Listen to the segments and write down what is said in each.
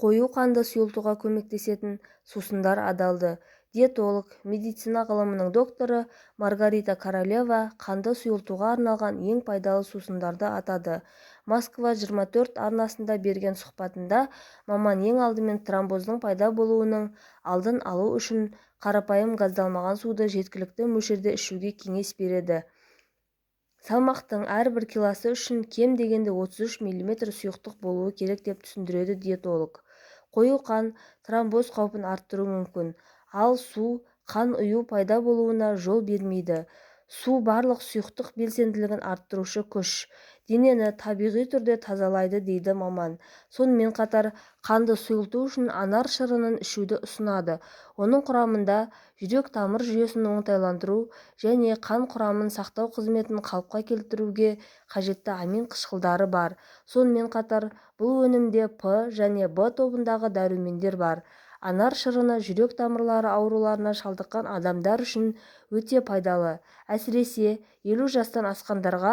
қою қанды сұйылтуға көмектесетін сусындар адалды. Диетолог, медицина ғылымының докторы Маргарита Королева қанды сұйылтуға арналған ең пайдалы сусындарды атады. Москва 24 арнасында берген сұхбатында маман ең алдымен тромбоздың пайда болуының алдын алу үшін қарапайым газдалмаған суды жеткілікті мөлшерде ішуге кеңес береді. Салмақтың әрбір килосы үшін кем дегенде 33 мм сұйықтық болуы керек деп түсіндіреді диетолог. Қою қан тромбоз қаупін арттыруы мүмкін, ал су қан ұю пайда болуына жол бермейді. Су барлық сұйықтық белсенділігін арттырушы күш. Денені табиғи түрде тазалайды дейді маман. Сонымен қатар қанды сұйылту үшін анар шырынын ішуді ұсынады. Оның құрамында жүрек-тамыр жүйесін оңтайландыру және қан құрамын сақтау қызметін қалыпқа келтіруге қажетті амин қышқылдары бар. Сонымен қатар бұл өнімде П және В тобындағы дәрумендер бар. Анар шырыны жүрек тамырлары ауруларына шалдыққан адамдар үшін өте пайдалы. Әсіресе 50 жастан асқандарға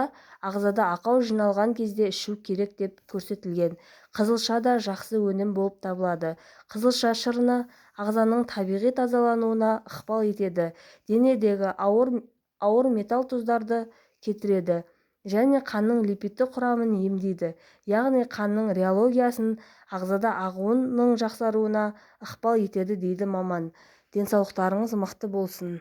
ағзада ақау жиналған кезде ішу керек деп көрсетілген. Қызылша да жақсы өнім болып табылады. Қызылша шырыны ағзаның табиғи тазалануына ықпал етеді, денедегі ауыр металл тұздарды кетіреді және қанның липидті құрамын емдейді, яғни қанның реологиясын, ағзада ағуының жақсаруына ықпал етеді дейді маман. Денсаулықтарыңыз мықты болсын.